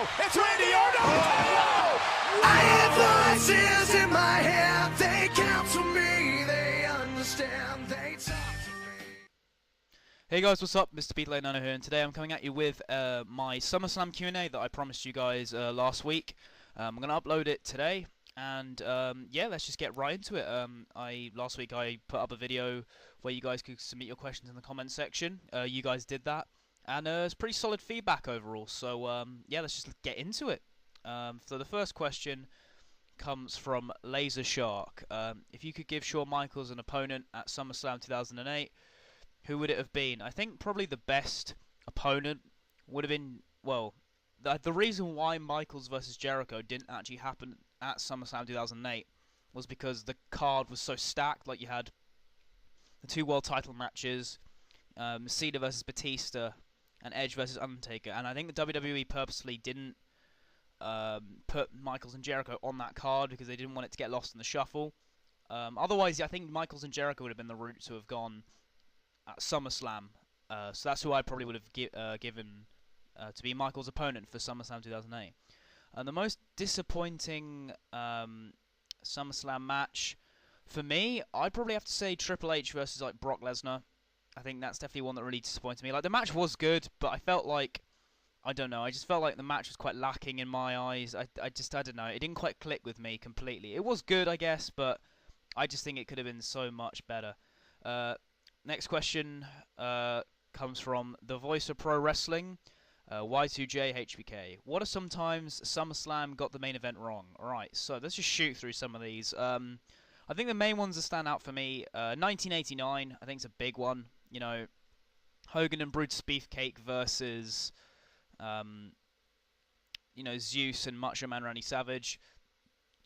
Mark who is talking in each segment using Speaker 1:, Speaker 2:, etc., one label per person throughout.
Speaker 1: It's Randy Orton. Oh.
Speaker 2: I have voices in my head. They counsel me. They understand. They talk to me.
Speaker 3: Hey guys, what's up? Mr. Beatley9 here, and today I'm coming at you with my Summerslam Q&A that I promised you guys last week. I'm going to upload it today, and yeah, let's just get right into it. Last week I put up a video where you guys could submit your questions in the comment section. You guys did that, and it's pretty solid feedback overall, so yeah, let's just get into it. So the first question comes from Laser Shark. If you could give Shawn Michaels an opponent at SummerSlam 2008, who would it have been? I think probably the best opponent would have been, well, the reason why Michaels versus Jericho didn't actually happen at SummerSlam 2008 was because the card was so stacked. Like, you had the two world title matches, Cena versus Batista, and Edge versus Undertaker, and I think the WWE purposely didn't put Michaels and Jericho on that card because they didn't want it to get lost in the shuffle. Otherwise, I think Michaels and Jericho would have been the route to have gone at SummerSlam, so that's who I probably would have given to be Michaels' opponent for SummerSlam 2008. And the most disappointing SummerSlam match for me, I'd probably have to say Triple H versus like Brock Lesnar. I think that's definitely one that really disappointed me. Like, the match was good, but I felt like, I don't know, I just felt like the match was quite lacking in my eyes. I don't know, it didn't quite click with me completely. It was good, I guess, but I just think it could have been so much better. Next question comes from the voice of pro wrestling, Y2J HBK. What are sometimes SummerSlam got the main event wrong? Alright, so let's just shoot through some of these. I think the main ones that stand out for me, 1989, I think it's a big one. You know, Hogan and Brutus Beefcake versus, you know, Zeus and Macho Man Randy Savage.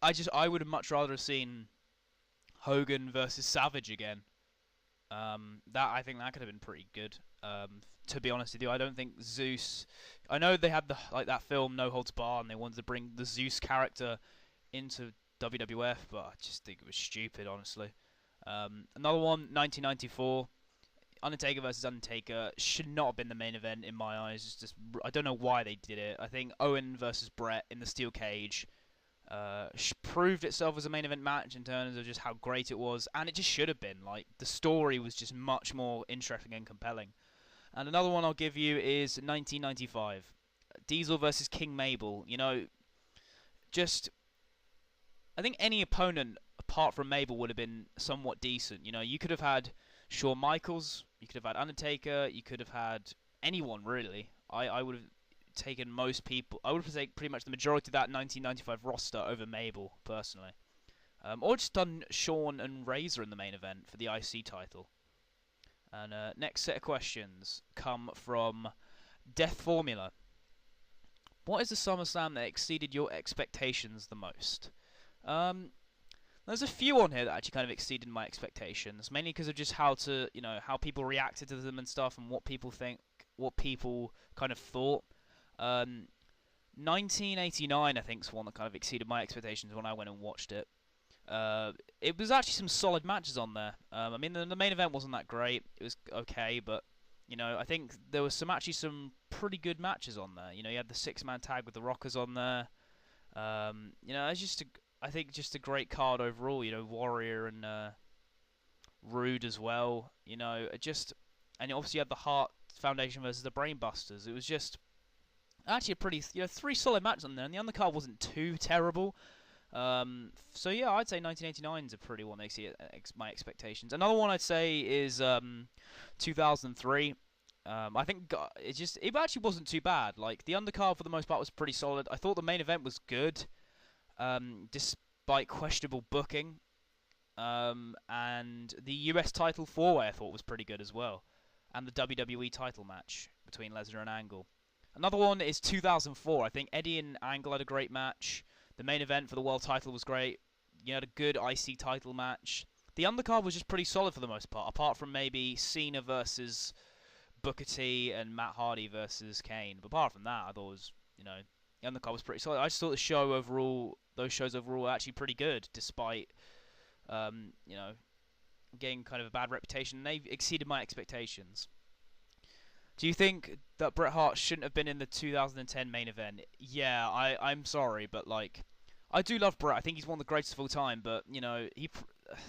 Speaker 3: I would have much rather have seen Hogan versus Savage again. I think that could have been pretty good. To be honest with you, I don't think Zeus. I know they had that film No Holds Barred, and they wanted to bring the Zeus character into WWF, but I just think it was stupid, honestly. Another one, 1994, Undertaker versus Undertaker, should not have been the main event in my eyes. It's just, I don't know why they did it. I think Owen versus Brett in the steel cage proved itself as a main event match in terms of just how great it was, and it just should have been. Like, the story was just much more interesting and compelling. And another one I'll give you is 1995, Diesel versus King Mabel. You know, just, I think any opponent apart from Mabel would have been somewhat decent. You know, you could have had Shawn Michaels, you could have had Undertaker, you could have had anyone, really. I would have taken most people. I would have taken pretty much the majority of that 1995 roster over Mabel, personally. Or just done Shawn and Razor in the main event for the IC title. And next set of questions come from Death Formula. What is the SummerSlam that exceeded your expectations the most? There's a few on here that actually kind of exceeded my expectations, mainly because of just how people reacted to them and stuff, and what people kind of thought. 1989, I think, is one that kind of exceeded my expectations when I went and watched it. It was actually some solid matches on there. I mean, the main event wasn't that great. It was okay, but, you know, I think there was actually some pretty good matches on there. You know, you had the six-man tag with the Rockers on there. You know, it's just I think just a great card overall. You know, Warrior and Rude as well. You know, and obviously you had the Hart Foundation versus the Brainbusters. It was just actually a pretty, you know, three solid matches on there, and the undercard wasn't too terrible. So yeah, I'd say 1989 is a pretty one that exceeded my expectations. Another one I'd say is 2003. I think it actually wasn't too bad. Like, the undercard for the most part was pretty solid. I thought the main event was good, despite questionable booking. And the US title four-way I thought was pretty good as well, and the WWE title match between Lesnar and Angle. Another one is 2004. I think Eddie and Angle had a great match. The main event for the world title was great. You had a good IC title match. The undercard was just pretty solid for the most part, apart from maybe Cena versus Booker T and Matt Hardy versus Kane. But apart from that, I thought it was, you know, the undercard was pretty solid. I just thought those shows overall were actually pretty good, despite, you know, getting kind of a bad reputation. They exceeded my expectations. Do you think that Bret Hart shouldn't have been in the 2010 main event? Yeah, I'm sorry, but like, I do love Bret. I think he's one of the greatest of all time. But you know,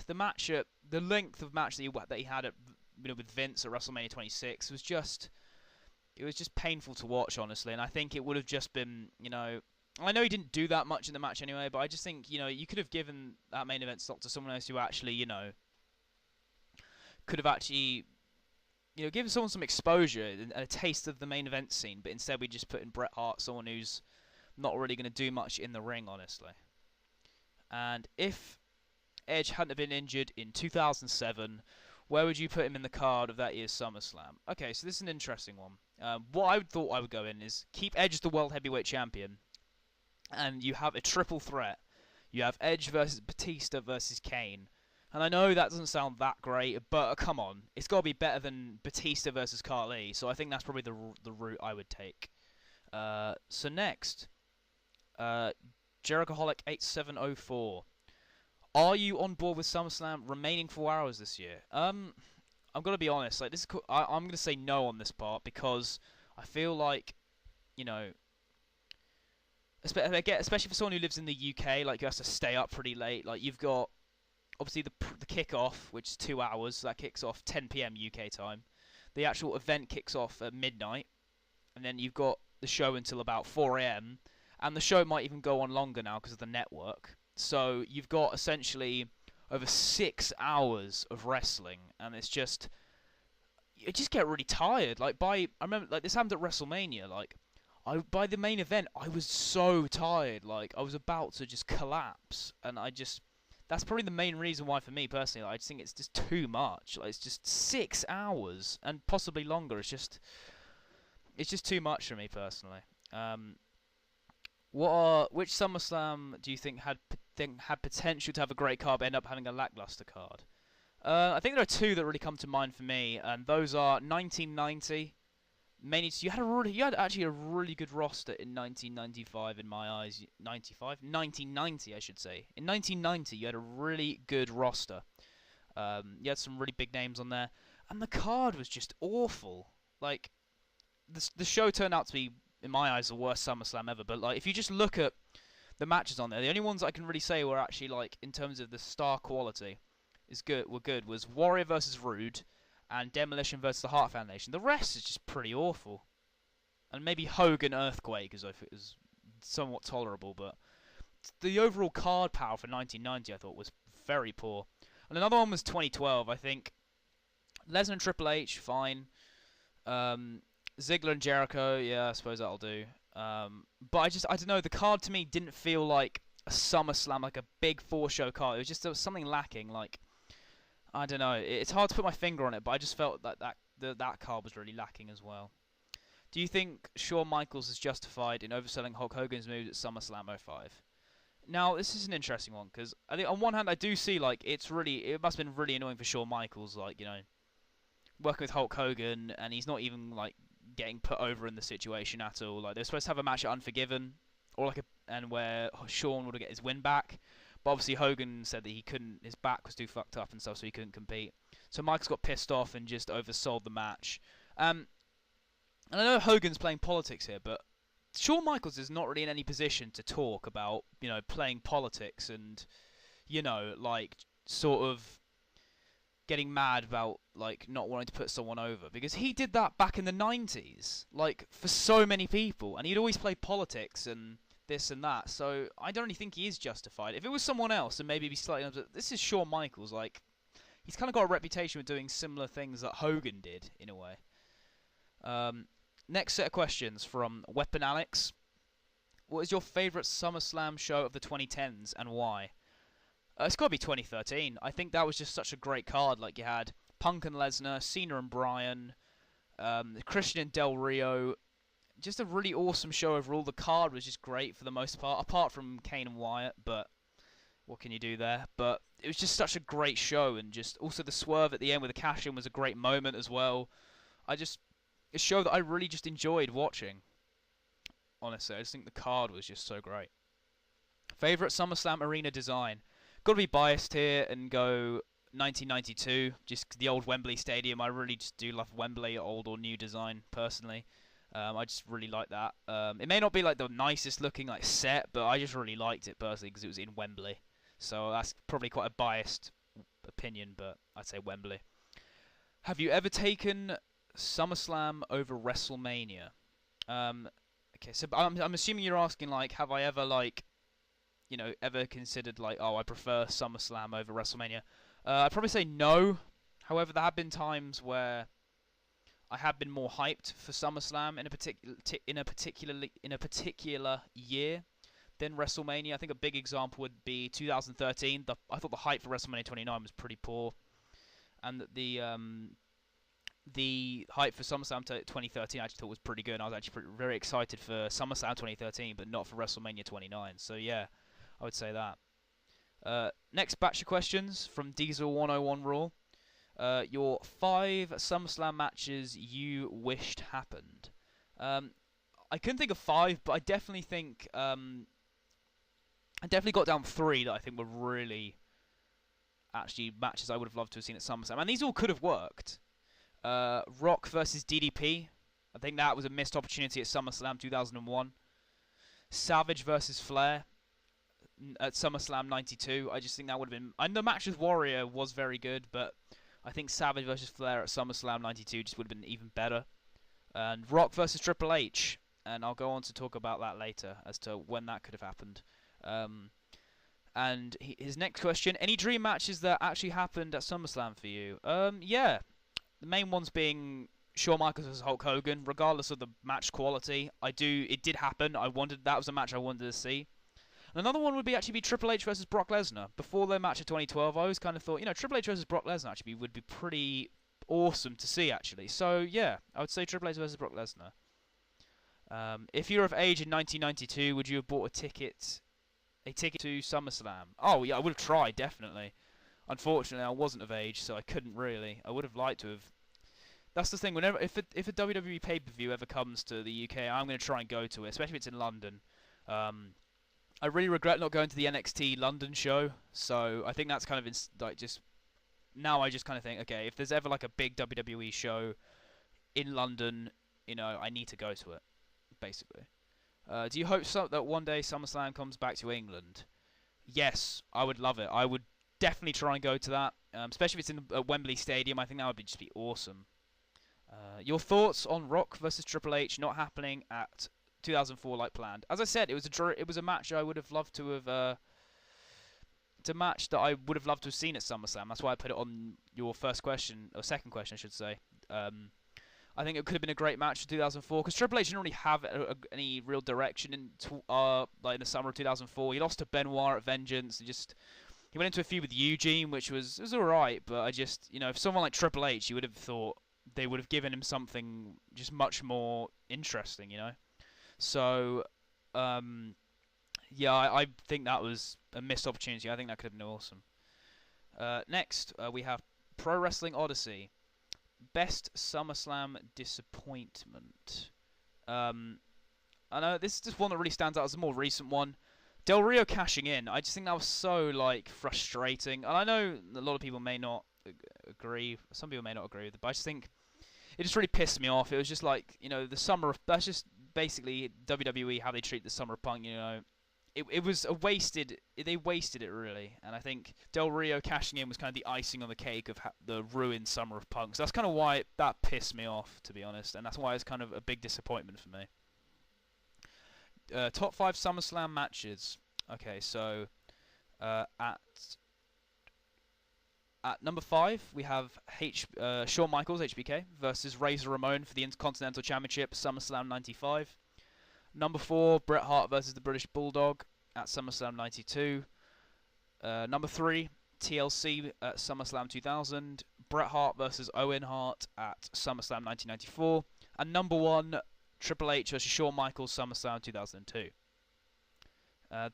Speaker 3: the length of match that he had with Vince at WrestleMania 26 was just painful to watch, honestly. And I think it would have just been, you know, I know he didn't do that much in the match anyway, but I just think, you know, you could have given that main event slot to someone else who actually, you know, could have actually, you know, given someone some exposure and a taste of the main event scene. But instead, we just put in Bret Hart, someone who's not really going to do much in the ring, honestly. And if Edge hadn't been injured in 2007, where would you put him in the card of that year's SummerSlam? Okay, so this is an interesting one. What I thought I would go in is keep Edge as the World Heavyweight Champion, and you have a triple threat. You have Edge versus Batista versus Kane. And I know that doesn't sound that great, but come on, it's got to be better than Batista versus Khali. So I think that's probably the route I would take. So next, Jerichoholic 8704. Are you on board with SummerSlam remaining 4 hours this year? I'm gonna be honest. Like I'm gonna say no on this part because I feel like, you know, especially for someone who lives in the UK, like, who has to stay up pretty late. Like, you've got obviously the kickoff, which is 2 hours. So that kicks off 10 p.m. UK time. The actual event kicks off at midnight, and then you've got the show until about 4 a.m. And the show might even go on longer now because of the network. So you've got essentially over 6 hours of wrestling, and it's just, you just get really tired. Like, I remember, like, this happened at WrestleMania. Like, by the main event, I was so tired. Like, I was about to just collapse, and that's probably the main reason why, for me personally, like, I just think it's just too much. Like, it's just 6 hours and possibly longer. It's just too much for me personally. Which SummerSlam do you think had potential to have a great card but end up having a lackluster card? I think there are two that really come to mind for me, and those are 1990. Mainly, you had actually a really good roster in 1995 in my eyes. 1990, I should say. In 1990, you had a really good roster. You had some really big names on there, and the card was just awful. Like, the show turned out to be, in my eyes, the worst SummerSlam ever. But like, if you just look at the matches on there, the only ones I can really say were actually, like, in terms of the star quality, was Warrior versus Rude, and Demolition versus the Hart Foundation. The rest is just pretty awful. And maybe Hogan Earthquake as if it was somewhat tolerable, but the overall card power for 1990 I thought was very poor. And another one was 2012. I think Lesnar and Triple H, fine. Ziggler and Jericho, yeah, I suppose that'll do. But I don't know, the card to me didn't feel like a SummerSlam, like a big 4-show card. It was just, there was something lacking, like, I don't know. It's hard to put my finger on it, but I just felt that card was really lacking as well. Do you think Shawn Michaels is justified in overselling Hulk Hogan's moves at SummerSlam '05? Now, this is an interesting one, because I think on one hand I do see, like, it must have been really annoying for Shawn Michaels, like, you know, working with Hulk Hogan, and he's not even, like, getting put over in the situation at all. Like, they're supposed to have a match at Unforgiven, or like and where Shawn would get his win back. But obviously Hogan said that he couldn't, his back was too fucked up and stuff, so he couldn't compete. So Michaels got pissed off and just oversold the match. And I know Hogan's playing politics here, but Shawn Michaels is not really in any position to talk about, you know, playing politics and, you know, like, sort of getting mad about, like, not wanting to put someone over. Because he did that back in the 90s, like, for so many people. And he'd always play politics and this and that, so I don't really think he is justified. If it was someone else, then maybe he'd be slightly upset. This is Shawn Michaels, like, he's kind of got a reputation for doing similar things that Hogan did, in a way. Next set of questions from Weapon Alex. What is your favourite SummerSlam show of the 2010s, and why? It's got to be 2013. I think that was just such a great card. Like, you had Punk and Lesnar, Cena and Bryan, Christian and Del Rio. Just a really awesome show overall. The card was just great for the most part, apart from Kane and Wyatt, but what can you do there? But it was just such a great show, and just also the swerve at the end with the cash-in was a great moment as well. A show that I really just enjoyed watching. Honestly, I just think the card was just so great. Favourite SummerSlam arena design? Got to be biased here and go 1992, just the old Wembley Stadium. I really just do love Wembley, old or new design, personally. I just really like that. It may not be like the nicest looking like set, but I just really liked it personally because it was in Wembley. So that's probably quite a biased opinion, but I'd say Wembley. Have you ever taken SummerSlam over WrestleMania? Okay, so I'm assuming you're asking like, have I ever like, ever considered like, oh, I prefer SummerSlam over WrestleMania? I'd probably say no. However, there have been times where I have been more hyped for SummerSlam in a particular year than WrestleMania. I think a big example would be 2013. I thought the hype for WrestleMania 29 was pretty poor, and the hype for SummerSlam 2013 I actually thought was pretty good. And I was actually very excited for SummerSlam 2013, but not for WrestleMania 29. So yeah, I would say that. Next batch of questions from Diesel 101 Raw. Your 5 SummerSlam matches you wished happened. I couldn't think of 5, but I definitely think I definitely got down 3 that I think were really actually matches I would have loved to have seen at SummerSlam, and these all could have worked. Rock versus DDP. I think that was a missed opportunity at SummerSlam 2001. Savage versus Flair at SummerSlam 92. I just think that would have been... And the match with Warrior was very good, but I think Savage versus Flair at SummerSlam 92 just would have been even better. And Rock versus Triple H. And I'll go on to talk about that later as to when that could have happened. And his next question, any dream matches that actually happened at SummerSlam for you? Yeah. The main ones being Shawn Michaels versus Hulk Hogan, regardless of the match quality. It did happen. That was a match I wanted to see. And another one would actually be Triple H versus Brock Lesnar. Before their match of 2012, I always kind of thought, Triple H versus Brock Lesnar actually would be pretty awesome to see, actually. So, yeah, I would say Triple H versus Brock Lesnar. If you're of age in 1992, would you have bought a ticket to SummerSlam? Oh, yeah, I would have tried, definitely. Unfortunately, I wasn't of age, so I couldn't really. I would have liked to have. That's the thing. If a WWE pay-per-view ever comes to the UK, I'm going to try and go to it, especially if it's in London. I really regret not going to the NXT London show, so I think that's kind of just now. I just kind of think, okay, if there's ever like a big WWE show in London, I need to go to it, basically. Do you hope that one day SummerSlam comes back to England? Yes, I would love it. I would definitely try and go to that, especially if it's in Wembley Stadium. I think that would just be awesome. Your thoughts on Rock versus Triple H not happening at 2004 like planned? As I said, it was a match I would have loved to have. It's a match that I would have loved to have seen at SummerSlam. That's why I put it on your second question, I should say. I think it could have been a great match for 2004 because Triple H didn't really have any real direction in the summer of 2004. He lost to Benoit at Vengeance. He went into a feud with Eugene, which was alright, but I just, if someone like Triple H, you would have thought they would have given him something just much more interesting, So, yeah, I think that was a missed opportunity. I think that could have been awesome. Next, we have Pro Wrestling Odyssey. Best SummerSlam disappointment. I know this is just one that really stands out as a more recent one. Del Rio cashing in. I just think that was so frustrating. And I know a lot of people may not agree. Some people may not agree with it, but I just think it just really pissed me off. It was just the summer of... That's just basically WWE, how they treat the Summer of Punk, It was a wasted... They wasted it, really. And I think Del Rio cashing in was kind of the icing on the cake of the ruined Summer of Punk. So that's kind of why that pissed me off, to be honest. And that's why it's kind of a big disappointment for me. Top 5 SummerSlam matches. Okay, so at number 5 we have Shawn Michaels HBK versus Razor Ramon for the Intercontinental Championship, SummerSlam 95. Number 4, Bret Hart versus the British Bulldog at SummerSlam 92. Number 3, TLC at SummerSlam 2000. Bret Hart versus Owen Hart at SummerSlam 1994. And number 1, Triple H versus Shawn Michaels, SummerSlam 2002.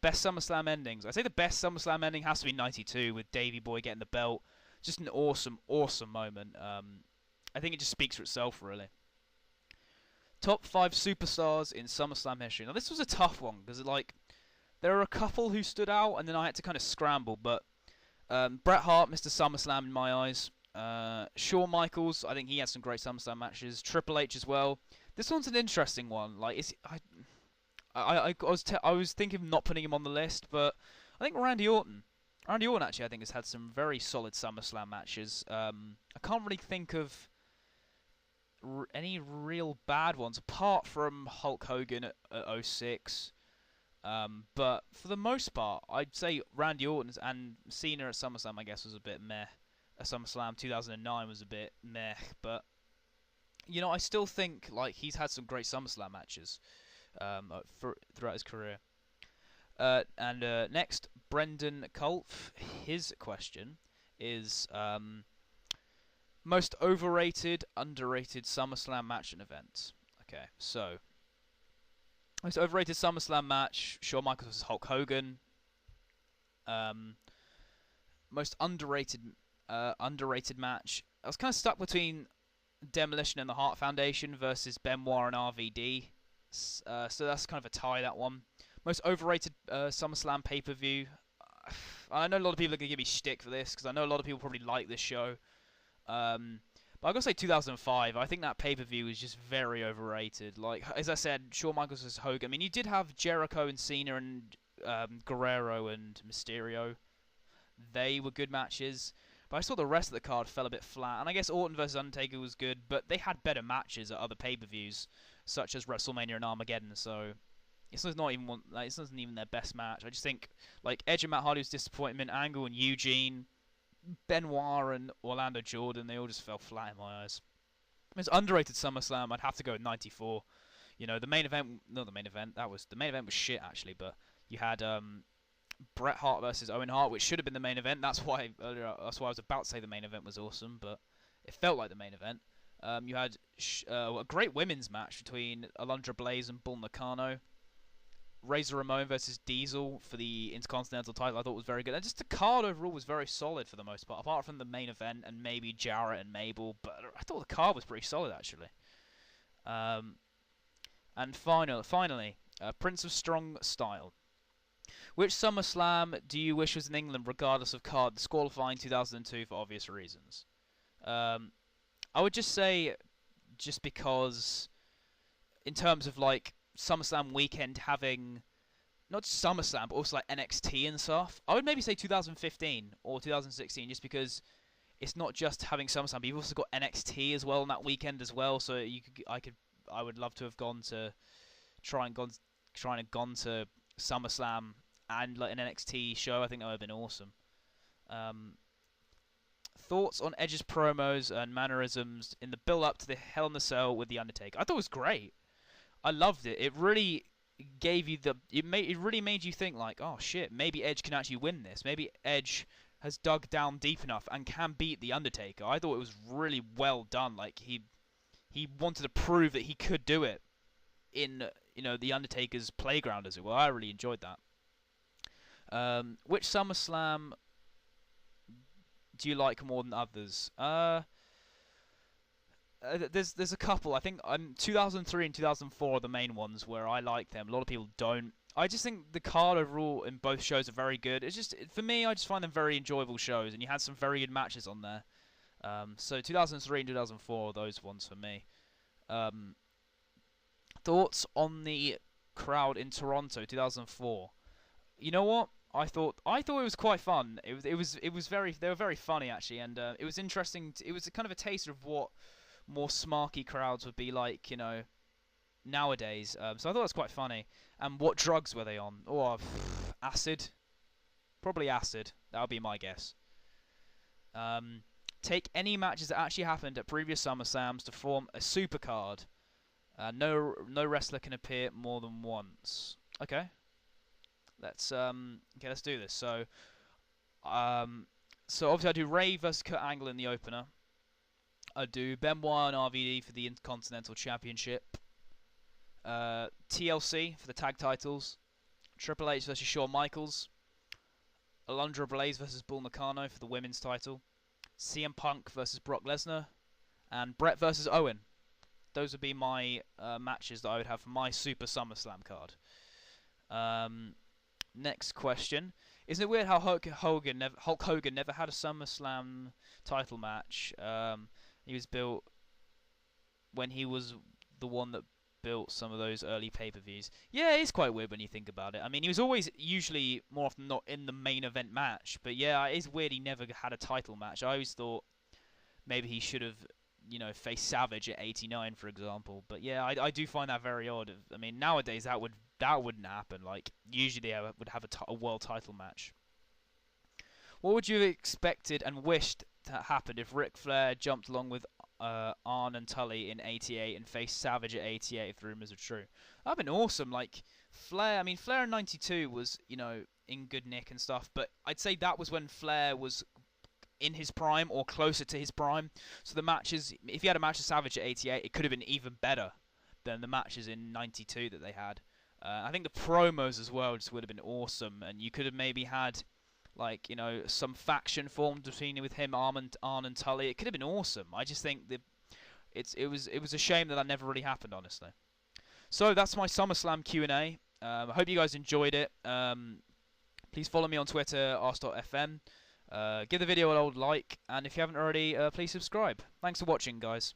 Speaker 3: Best SummerSlam endings. I say the best SummerSlam ending has to be 92 with Davey Boy getting the belt. Just an awesome, awesome moment. I think it just speaks for itself, really. Top 5 superstars in SummerSlam history. Now, this was a tough one because, there are a couple who stood out, and then I had to kind of scramble. But Bret Hart, Mr. SummerSlam in my eyes. Shawn Michaels, I think he had some great SummerSlam matches. Triple H as well. This one's an interesting one. Like, I was thinking of not putting him on the list, but I think Randy Orton. Randy Orton actually, I think, has had some very solid SummerSlam matches. I can't really think of any real bad ones apart from Hulk Hogan at 06. But for the most part, I'd say Randy Orton and Cena at SummerSlam, I guess, was a bit meh. SummerSlam 2009 was a bit meh, but you know, I still think like he's had some great SummerSlam matches throughout his career. Next, Brendan Kulf. His question is most overrated, underrated SummerSlam match and event. Okay, so most overrated SummerSlam match: Shawn Michaels vs Hulk Hogan. Most underrated match. I was kind of stuck between Demolition and the Hart Foundation versus Benoit and RVD. So that's kind of a tie, that one. Most overrated SummerSlam pay-per-view. I know a lot of people are going to give me shtick for this, because I know a lot of people probably like this show. But I've got to say 2005. I think that pay-per-view is just very overrated. Like, as I said, Shawn Michaels vs Hogan. I mean, you did have Jericho and Cena and Guerrero and Mysterio. They were good matches. But I saw the rest of the card fell a bit flat. And I guess Orton vs Undertaker was good, but they had better matches at other pay-per-views, such as WrestleMania and Armageddon. So it's not even this isn't even their best match. I just think like Edge and Matt Hardy was disappointment. Angle and Eugene, Benoit and Orlando Jordan, they all just fell flat in my eyes. It's underrated SummerSlam. I'd have to go with '94. You know, the main event. Not the main event. The main event was shit actually. But you had Bret Hart versus Owen Hart, which should have been the main event. That's why I was about to say the main event was awesome, but it felt like the main event. You had a great women's match between Alundra Blaze and Bull Nakano. Razor Ramon versus Diesel for the Intercontinental title I thought was very good. And just the card overall was very solid for the most part, apart from the main event and maybe Jarrett and Mabel. But I thought the card was pretty solid, actually. And finally, Prince of Strong Style. Which SummerSlam do you wish was in England, regardless of card? Disqualifying 2002 for obvious reasons. I would just say, just because, in terms of like SummerSlam weekend having, not just SummerSlam, but also like NXT and stuff, I would maybe say 2015 or 2016, just because it's not just having SummerSlam, but you've also got NXT as well on that weekend as well. So I would love to have gone to SummerSlam and like an NXT show. I think that would have been awesome. Thoughts on Edge's promos and mannerisms in the build-up to the Hell in a Cell with the Undertaker? I thought it was great. I loved it. It really gave you it really made you think like, oh shit, maybe Edge can actually win this. Maybe Edge has dug down deep enough and can beat the Undertaker. I thought it was really well done. Like he wanted to prove that he could do it in, you know, the Undertaker's playground, as it were. I really enjoyed that. Which SummerSlam do you like more than others? There's a couple. I think 2003 and 2004 are the main ones where I like them. A lot of people don't. I just think the card overall in both shows are very good. It's just, for me, I just find them very enjoyable shows, and you had some very good matches on there. So 2003 and 2004 are those ones for me. Thoughts on the crowd in Toronto 2004? You know what? I thought it was quite fun. They were very funny actually, and it was interesting. It was kind of a taste of what more smarky crowds would be like, you know, nowadays. So I thought it was quite funny. And what drugs were they on? Oh, acid. Probably acid. That would be my guess. Take any matches that actually happened at previous SummerSlams to form a supercard. No wrestler can appear more than once. Okay. Let's do this. So obviously I do Ray versus Kurt Angle in the opener. I do Benoit and RVD for the Intercontinental Championship. TLC for the tag titles. Triple H versus Shawn Michaels. Alundra Blaze versus Bull Nakano for the women's title. CM Punk versus Brock Lesnar. And Brett versus Owen. Those would be my matches that I would have for my Super SummerSlam card. Next question. Isn't it weird how Hulk Hogan never had a SummerSlam title match? He was built when he was the one that built some of those early pay-per-views. Yeah, it's quite weird when you think about it. I mean, he was always usually more often than not in the main event match, but yeah, it is weird he never had a title match. I always thought maybe he should have, you know, faced Savage at 89, for example. But yeah, I do find that very odd. I mean, nowadays that wouldn't happen. Like usually I would have a world title match. What would you have expected and wished to happen if Ric Flair jumped along with Arn and Tully in 88 and faced Savage at 88 if the rumors are true? That'd been awesome. Like Flair, I mean Flair in 92 was, you know, in good nick and stuff, but I'd say that was when Flair was in his prime or closer to his prime. So the matches, if he had a match with Savage at 88, it could have been even better than the matches in 92 that they had. I think the promos as well just would have been awesome, and you could have maybe had, like, you know, some faction formed between with him, Arn and Tully. It could have been awesome. I just think that it was a shame that never really happened, honestly. So that's my SummerSlam Q&A. I hope you guys enjoyed it. Please follow me on Twitter, ars.fm. Give the video an old like, and if you haven't already, please subscribe. Thanks for watching, guys.